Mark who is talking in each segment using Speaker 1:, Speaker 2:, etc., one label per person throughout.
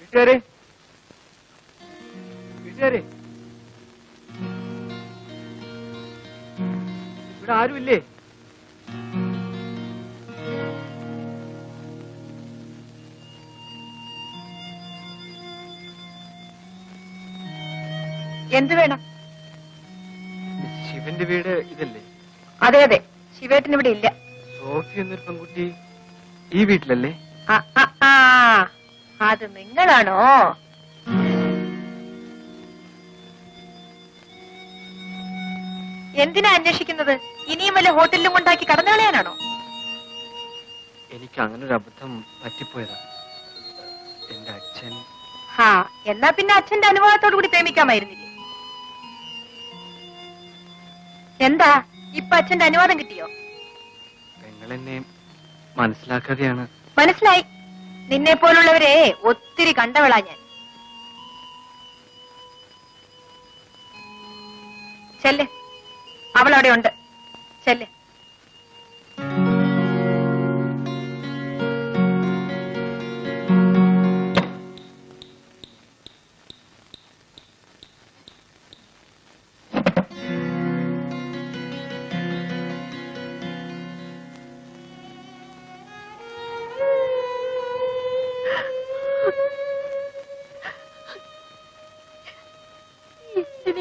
Speaker 1: വീട്ടുകാരെ വീട്ടുകാരെ ഇവിടെ ആരുമില്ലേ?
Speaker 2: എന്ത് വേണം?
Speaker 1: ശിവന്റെ വീട് ഇതല്ലേ?
Speaker 2: അതെ അതെ, ശിവേട്ടൻ ഇവിടെ ഇല്ല.
Speaker 1: സോഫി എന്നൊരു പെൺകുട്ടി ഈ വീട്ടിലല്ലേ?
Speaker 2: അത് നിങ്ങളാണോ? എന്തിനാ അന്വേഷിക്കുന്നത്? ഇനിയും വല്ല ഹോട്ടലിലും കൊണ്ടാക്കി കടന്നു കളയാനാണോ?
Speaker 1: എനിക്ക് അങ്ങനെ ഒരു അബദ്ധം പറ്റിപ്പോയതാ. എന്റെ അച്ഛൻ.
Speaker 2: എന്നാ പിന്നെ അച്ഛന്റെ അനുഭവത്തോടു കൂടി പ്രേമിക്കാമായിരുന്നില്ലേ? എന്താ ഇപ്പൊ അച്ഛന്റെ അനുവാദം കിട്ടിയോ?
Speaker 1: നിങ്ങളെന്നെ മനസ്സിലാക്കാതെയാണ്.
Speaker 2: മനസ്സിലായി. നിന്നെ പോലുള്ളവരെ ഒത്തിരി കണ്ടവളാ ഞാൻ. ചെല്ല്, അവളവിടെ ഉണ്ട്. ചെല്ല്.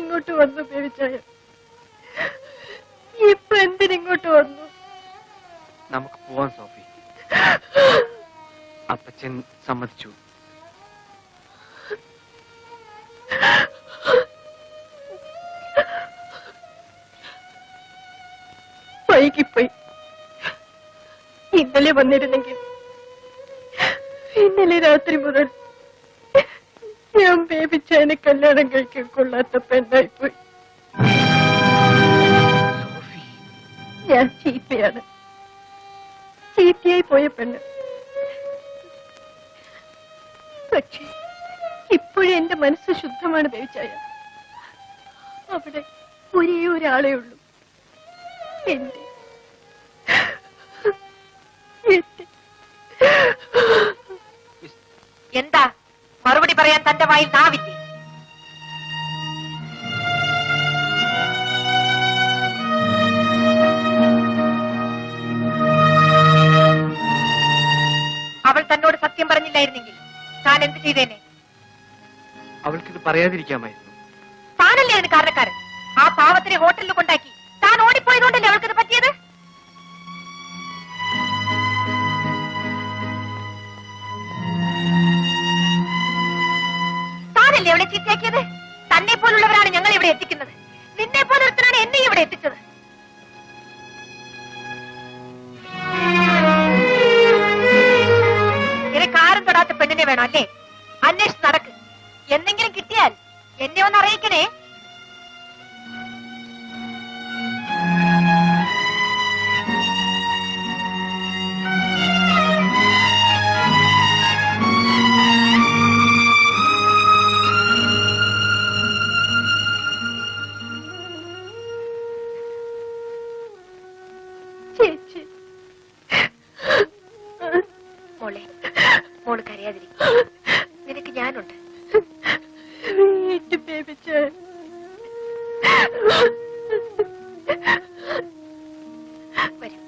Speaker 2: ഇങ്ങോട്ട് വന്നു ബേബിച്ചായ. ഇപ്പൊ എന്തിനിങ്ങോട്ട് വന്നു?
Speaker 1: നമുക്ക് പോവാൻ സോഫി. അപ്പച്ചൻ സമ്മതിച്ചു.
Speaker 2: വൈകിപ്പോയി. ഇന്നലെ വന്നിരുന്നെങ്കിൽ ഇന്നലെ രാത്രി മുതൽ ഞാൻ ബേബിച്ചായനെ കല്യാണം കഴിക്കാൻ കൊള്ളാത്ത പെണ്ണായിപ്പോയി. ഞാൻ ചീത്തയാണ്, ചീത്തയായി പോയ പെണ്ണ്. പക്ഷേ ഇപ്പോഴും എന്റെ മനസ്സ് ശുദ്ധമാണ് ബേബിച്ചായ. അവിടെ ഒരേ ഒരാളേ ഉള്ളൂ, എന്റെ. എന്താ മറുപടി പറയാൻ തന്റെ വായിൽ നാവില്ലേ? അവൾ തന്നോട് സത്യം പറഞ്ഞില്ലായിരുന്നെങ്കിൽ താൻ എന്ത് ചെയ്തേനെ?
Speaker 1: അവൾക്കിത് പറയാതിരിക്കാമായിരുന്നു.
Speaker 2: താനല്ലേ അതിന് കാരണക്കാരൻ. ആ പാവത്തിനെ ഹോട്ടലിൽ കൊണ്ടാക്കി താൻ ഓടിപ്പോയതുകൊണ്ടല്ലേ അവൾക്കിത് പറ്റിയത്? താനല്ലേ അവളെ ചീത്തയാക്കിയത്? തന്നെ പോലുള്ളവരാണ് ഞങ്ങൾ ഇവിടെ എത്തിക്കുന്നത്. നിന്നെ പോലൊരുത്തനാണ് എന്നെ ഇവിടെ എത്തിച്ചത്. നിനക്ക് ആരും തൊടാത്ത പെണ്ണിനെ വേണം അല്ലേ? അന്വേഷിച്ച് നടക്ക്. എന്തെങ്കിലും കിട്ടിയാൽ എന്നെ ഒന്ന് അറിയിക്കണേ. മോള് കരയാതിരിക്കും. നിനക്ക് ഞാനുണ്ട്. വരൂ.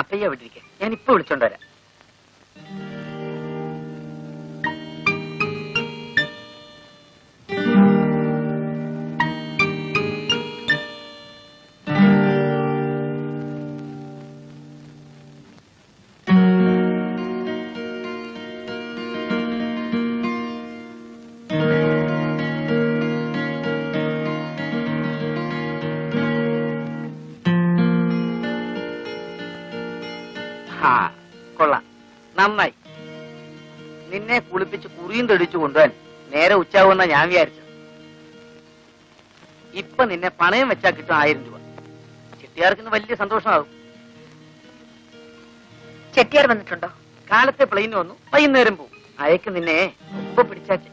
Speaker 3: അപ്പയ്യ വിട്ടിരിക്കെ, ഞാൻ ഇപ്പൊ വിളിച്ചോണ്ട് വരാം. കൊള്ളാം, നന്നായി. നിന്നെ കുളിപ്പിച്ച് കുറിയും തെടിച്ചു കൊണ്ടുപോകാൻ നേരെ ഉച്ചാവുന്ന ഞാൻ വിചാരിച്ചത്. ഇപ്പൊ നിന്നെ പണയം വെച്ചാൽ കിട്ടും 1000 രൂപ. ചെട്ടിയാർക്കിന്ന് വലിയ സന്തോഷമാകും.
Speaker 2: ചെട്ടിയാർ വന്നിട്ടുണ്ടോ?
Speaker 3: കാലത്തെ പ്ലെയിൻ വന്നു, വൈകുന്നേരം പോവും. അയക്ക് നിന്നെ ഒപ്പം പിടിച്ചാച്ച്.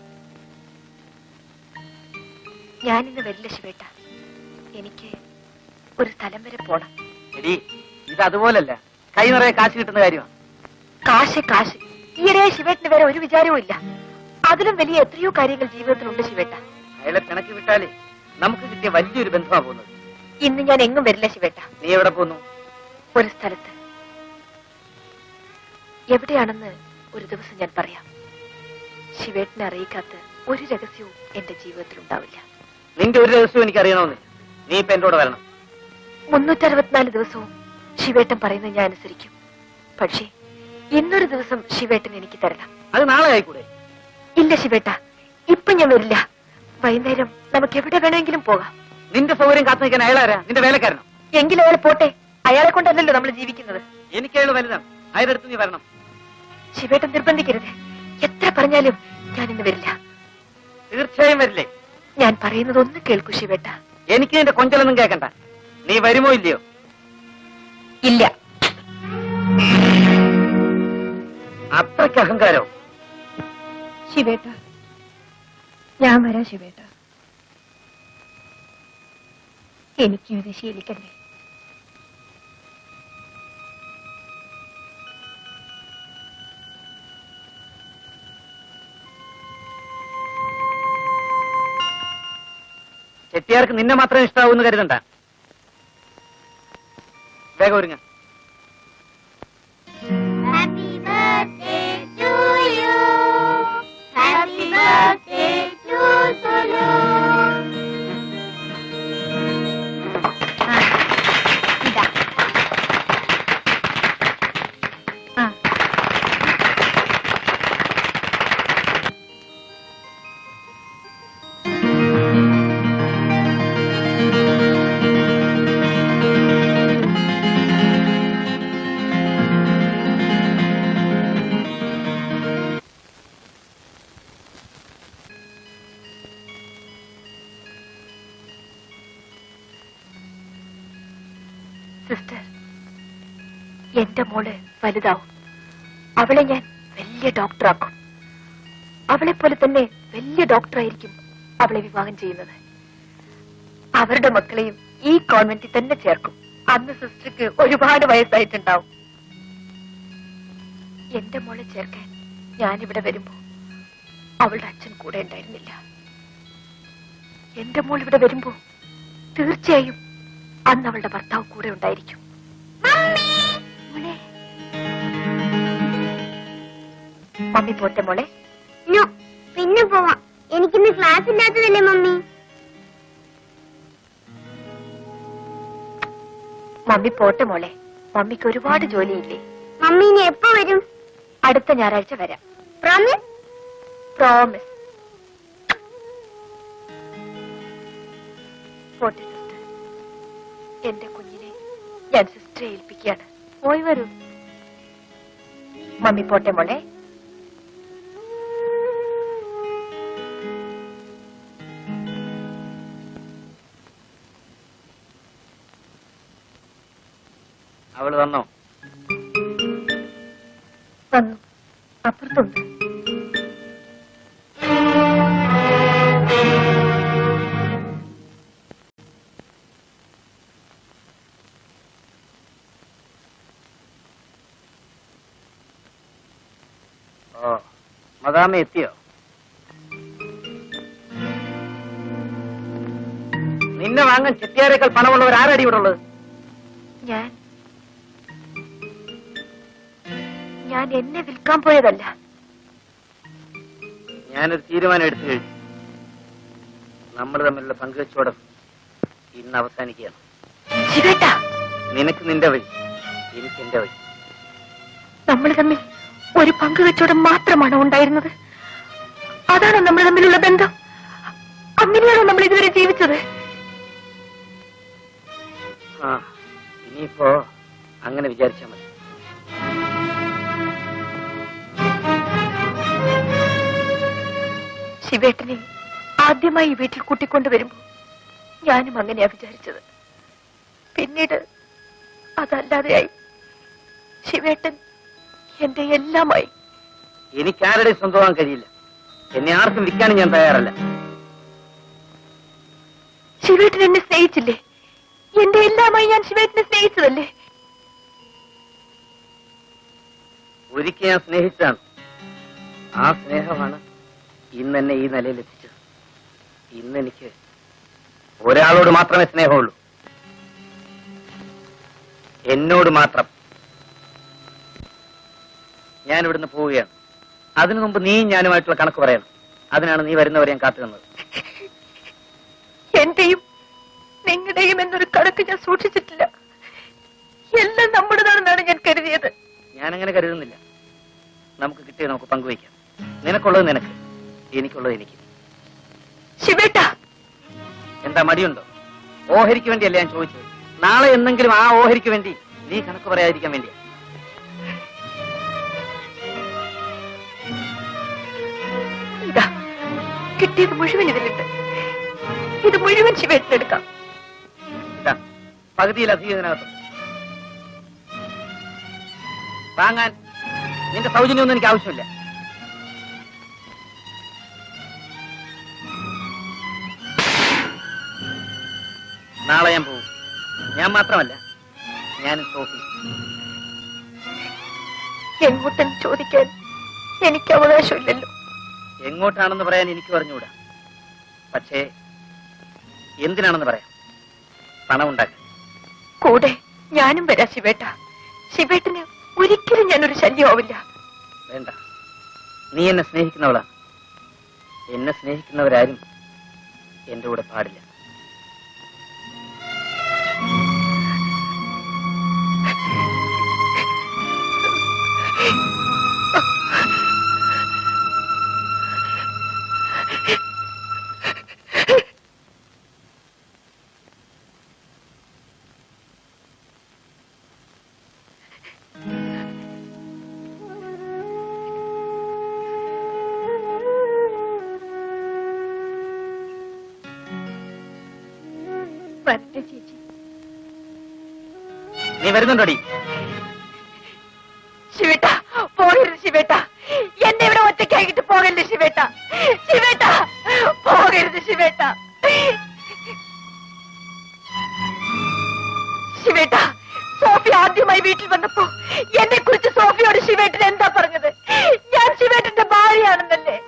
Speaker 2: ഞാനിന്ന് വരില്ല ശിവേട്ട. എനിക്ക് ഒരു സ്ഥലം വരെ പോണം.
Speaker 3: എടി ഇത് അതുപോലല്ല, കൈ നിറയെ കാശ് കിട്ടുന്ന കാര്യമാണ്.
Speaker 2: കാശ് കാശ് ഈയിടെ ശിവേട്ടന് വേറെ ഒരു വിചാരവും ഇല്ല. അതിലും വലിയ എത്രയോ കാര്യങ്ങൾ ജീവിതത്തിലുണ്ട് ശിവേട്ട.
Speaker 3: അയാളെ പിണക്കി വിട്ടാലേ നമുക്ക് കിട്ടിയ വലിയൊരു ബന്ധമാ പോകുന്നത്.
Speaker 2: ഇന്ന് ഞാൻ എങ്ങും വരില്ല ശിവേട്ട.
Speaker 3: നീ എവിടെ പോന്നു?
Speaker 2: ഒരു സ്ഥലത്ത്. എവിടെയാണെന്ന് ഒരു ദിവസം ഞാൻ പറയാം. ശിവേട്ടനെ അറിയിക്കാത്ത ഒരു രഹസ്യവും എന്റെ ജീവിതത്തിൽ ഉണ്ടാവില്ല.
Speaker 3: നിന്റെ ഒരു രഹസ്യവും എനിക്ക് അറിയണമെന്നില്ല. നീ ഇപ്പൊ എന്റെ കൂടെ വരണം.
Speaker 2: 364 ദിവസവും ശിവേട്ടൻ പറയുന്നത് ഞാൻ അനുസരിക്കും. പക്ഷേ ഇന്നൊരു ദിവസം ശിവേട്ടൻ എനിക്ക് തരണം.
Speaker 3: അത് നാളെ ആയിക്കൂടെ?
Speaker 2: ഇല്ല ശിവേട്ട, ഇപ്പൊ ഞാൻ വരില്ല. വൈകുന്നേരം നമുക്ക് എവിടെ വേണമെങ്കിലും പോകാം.
Speaker 3: നിന്റെ സൗകര്യം കാത്തു നിൽക്കാൻ അയാളാരാ? നിന്റെ വേലക്കാരനോ?
Speaker 2: എങ്കിലും അയാൾ പോട്ടെ. അയാളെ കൊണ്ടല്ലല്ലോ നമ്മൾ ജീവിക്കുന്നത്.
Speaker 3: എനിക്ക് അയാൾ വലുതാണ്. അയാളെടുത്ത് നീ വരണം.
Speaker 2: ശിവേട്ടൻ നിർബന്ധിക്കരുത്. എത്ര പറഞ്ഞാലും ഞാൻ ഇന്ന് വരില്ല.
Speaker 3: തീർച്ചയായും വരില്ലേ?
Speaker 2: ഞാൻ പറയുന്നത് ഒന്ന് കേൾക്കൂ ശിവേട്ട.
Speaker 3: എനിക്ക് നിന്റെ കൊഞ്ചലൊന്നും കേൾക്കണ്ട. നീ വരുമോ ഇല്ലയോ?
Speaker 2: ഇല്ല.
Speaker 3: അത്രയ്ക്ക് അഹങ്കാരോ?
Speaker 2: ശിവേട്ട, ഞാൻ വരാം ശിവേട്ട. എനിക്കും ഇത് ശീലിക്കണ്ടേ?
Speaker 3: ചെട്ടിയാർക്ക് നിന്നെ മാത്രം ഇഷ്ടാവൂന്ന് കരുതണ്ട. വേഗം ഒരുങ്ങ.
Speaker 4: Happy birthday to you. Happy birthday to Solo.
Speaker 2: ഇതാ. സിസ്റ്റർ, എന്റെ മോള് വലുതാവും. അവളെ ഞാൻ വലിയ ഡോക്ടറാക്കും. അവളെ പോലെ തന്നെ വലിയ ഡോക്ടറായിരിക്കും അവളെ വിവാഹം ചെയ്യുന്നത്. അവരുടെ മക്കളെയും ഈ കോൺവെന്റിൽ തന്നെ ചേർക്കും. അന്ന് സിസ്റ്റർക്ക് ഒരുപാട് വയസ്സായിട്ടുണ്ടാവും. എന്റെ മോളെ ചേർക്കാൻ ഞാനിവിടെ വരുമ്പോ അവളുടെ അച്ഛൻ കൂടെ ഉണ്ടായിരുന്നില്ല. എന്റെ മോൾ ഇവിടെ വരുമ്പോ തീർച്ചയായും അന്ന് അവളുടെ ഭർത്താവ് കൂടെ ഉണ്ടായിരിക്കും. മമ്മി പോട്ടെ മോളെ.
Speaker 4: പിന്നെ പോവാം. എനിക്കിന്ന് ക്ലാസ് ഇല്ലാത്തതല്ലേ മമ്മി?
Speaker 2: മമ്മി പോട്ടെ മോളെ. മമ്മിക്ക് ഒരുപാട് ജോലിയില്ലേ?
Speaker 4: മമ്മി ഇനി എപ്പോ വരും?
Speaker 2: അടുത്ത ഞായറാഴ്ച വരാം.
Speaker 4: പ്രോമിസ്?
Speaker 2: പ്രോമിസ്. പോട്ടെ സിസ്റ്റർ. എന്റെ കുഞ്ഞിനെ ഞാൻ സിസ്റ്ററെ ഏൽപ്പിക്കുകയാണ്. പോയി വരൂ. മമ്മി പോട്ടെ മോളെ.
Speaker 3: അവള് വന്നോ?
Speaker 2: വന്നു. അപ്പുറത്തുണ്ട്.
Speaker 3: ഓ, മദാമ എത്തിയോ? നിന്നെ വാങ്ങാൻ ചെട്ടിയാരേക്കാൾ പണമുള്ളവർ ആരടി ഇവിടെ ഉള്ളത്?
Speaker 2: ഞാൻ എന്നെ വിൽക്കാൻ പോയതല്ല.
Speaker 3: ഞാനൊരു തീരുമാനം എടുത്തു കഴിഞ്ഞു. നമ്മൾ തമ്മിലുള്ള പങ്കുവെച്ചോടം ഇന്ന് അവസാനിക്കുകയാണ്.
Speaker 2: ശിവേട്ടാ,
Speaker 3: നിനക്ക് നിന്റെ വഴി, എനിക്ക് എന്റെ വഴി.
Speaker 2: നമ്മൾ തമ്മിൽ ഒരു പങ്കുവെച്ചോടം മാത്രമാണോ ഉണ്ടായിരുന്നത്? അതാണോ നമ്മൾ തമ്മിലുള്ള ബന്ധം? അങ്ങനെയാണോ നമ്മൾ ഇതുവരെ ജീവിച്ചത്?
Speaker 3: ആ, ഇനിയിപ്പോ അങ്ങനെ വിചാരിച്ചാൽ മതി.
Speaker 2: ശിവേട്ടനെ ആദ്യമായി വീട്ടിൽ കൂട്ടിക്കൊണ്ടുവരുമ്പോ ഞാനും അങ്ങനെയാ വിചാരിച്ചത്. പിന്നീട് അതല്ലാതെയായി. ശിവേട്ടൻ എന്റെ എല്ലാമായി.
Speaker 3: എനിക്കാരുടെ സ്വന്തമാകാൻ കഴിയില്ല. എന്നെ ആർക്കും വിൽക്കാനും ഞാൻ തയ്യാറല്ല.
Speaker 2: ശിവേട്ടൻ എന്നെ സ്നേഹിച്ചില്ലേ? എന്റെ എല്ലാമായി ഞാൻ ശിവേട്ടനെ സ്നേഹിച്ചതല്ലേ?
Speaker 3: ഒരിക്കൽ ഞാൻ സ്നേഹിച്ചാണ്. ആ സ്നേഹമാണ് ഇന്നെന്നെ ഈ നിലയിൽ എത്തിച്ചത്. ഇന്നെനിക്ക് ഒരാളോട് മാത്രമേ സ്നേഹമുള്ളൂ, എന്നോട് മാത്രം. ഞാൻ ഇവിടുന്ന് പോവുകയാണ്. അതിനു മുമ്പ് നീയും ഞാനുമായിട്ടുള്ള കണക്ക് പറയണം. അതിനാണ് നീ വരുന്നവരെ ഞാൻ കാത്തു നിന്നത്.
Speaker 2: എന്റെയും നിങ്ങളുടെയും എന്നൊരു കണക്ക് ഞാൻ സൂക്ഷിച്ചിട്ടില്ല. എല്ലാം നമ്മുടേതാണെന്നാണ് ഞാൻ കരുതിയത്.
Speaker 3: ഞാനങ്ങനെ കരുതുന്നില്ല. നമുക്ക് കിട്ടിയത് നമുക്ക് പങ്കുവയ്ക്കാം. നിനക്കുള്ളത് നിനക്ക്, എനിക്കുള്ളത് എനിക്ക്.
Speaker 2: ശിവേട്ട,
Speaker 3: എന്താ മടിയുണ്ടോ? ഓഹരിക്ക് വേണ്ടിയല്ല ഞാൻ ചോദിച്ചത്. നാളെ എന്നെങ്കിലും ആ ഓഹരിക്ക് വേണ്ടി നീ കണക്ക് പറയാതിരിക്കാൻ വേണ്ടിയാ.
Speaker 2: ഇതാ കിട്ടിയത് മുഴുവൻ ഇതിലുണ്ട്. ഇത് മുഴുവൻ ശിവേട്ടനെടുക്കാം.
Speaker 3: ഇതാ പകുതിയിലധികം ഇതിനകത്ത്. വാങ്ങാൻ നിന്റെ സൗജന്യമൊന്നും എനിക്ക് ആവശ്യമില്ല. നാളെ ഞാൻ പോകും. ഞാൻ മാത്രമല്ല, ഞാൻ സോഫി.
Speaker 2: എങ്ങോട്ടും ചോദിക്കാൻ എനിക്ക് അവകാശമില്ലല്ലോ.
Speaker 3: എങ്ങോട്ടാണെന്ന് പറയാൻ എനിക്ക് പറഞ്ഞുകൂടാ. പക്ഷേ എന്തിനാണെന്ന് പറയാം. പണം ഉണ്ടാക്കാൻ.
Speaker 2: കൂടെ ഞാനും വരാം ശിവേട്ട. ശിവേട്ടന് ഒരിക്കലും ഞാനൊരു ശല്യമാവില്ല.
Speaker 3: വേണ്ട, നീ എന്നെ സ്നേഹിക്കുന്നവളാണ്. എന്നെ സ്നേഹിക്കുന്നവരാരും എന്റെ കൂടെ പാടില്ല.
Speaker 2: വരട്ടെ ചേച്ചി.
Speaker 3: നീ വരുന്നുണ്ടോടി?
Speaker 2: ശിവേട്ട, പോകരുത് ശിവേട്ട. എന്നെ ഇവിടെ ഒറ്റയ്ക്കായിട്ട് പോകല്ലേ ശിവേട്ട. ശിവേട്ട, പോകരുത് ശിവേട്ട. ശിവേട്ട, സോഫി ആദ്യമായി വീട്ടിൽ വന്നപ്പോ എന്നെ കുറിച്ച് സോഫിയോട് ശിവേട്ടൻ എന്താ പറഞ്ഞത്? ഞാൻ ശിവേട്ടന്റെ ഭാര്യയാണെന്നല്ലേ?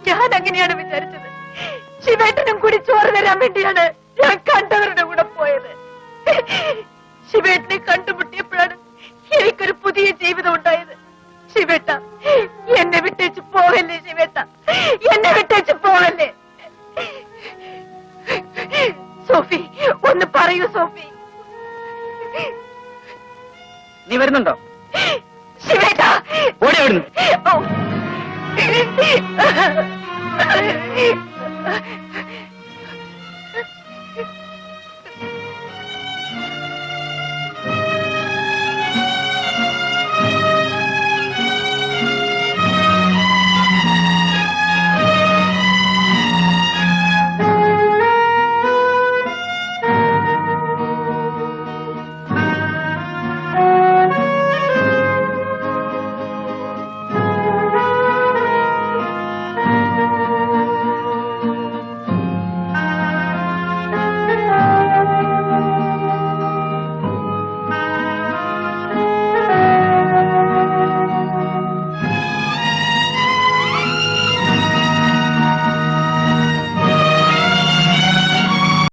Speaker 2: ഞാൻ അങ്ങനെയാണ് വിചാരിച്ചത്. ശിവേട്ടനും കൂടി ചോറ് തരാൻ വേണ്ടിയാണ് ഞാൻ കണ്ടവരുടെ കൂടെ പോയത്. ശിവേട്ടനെ കണ്ടുമുട്ടിയപ്പോഴാണ് എനിക്കൊരു പുതിയ ജീവിതം ഉണ്ടായത്. ശിവേട്ട, എന്നെ വിട്ടേച്ച് പോകല്ലേ ശിവേട്ട. എന്നെ വിട്ടേച്ച് പോകല്ലേ. സോഫി, ഒന്ന് പറയൂ സോഫി.
Speaker 3: നീ വരുന്നുണ്ടോ?
Speaker 2: ശിവേട്ട,
Speaker 3: ഓടി അവിടുന്ന്.
Speaker 2: ഓ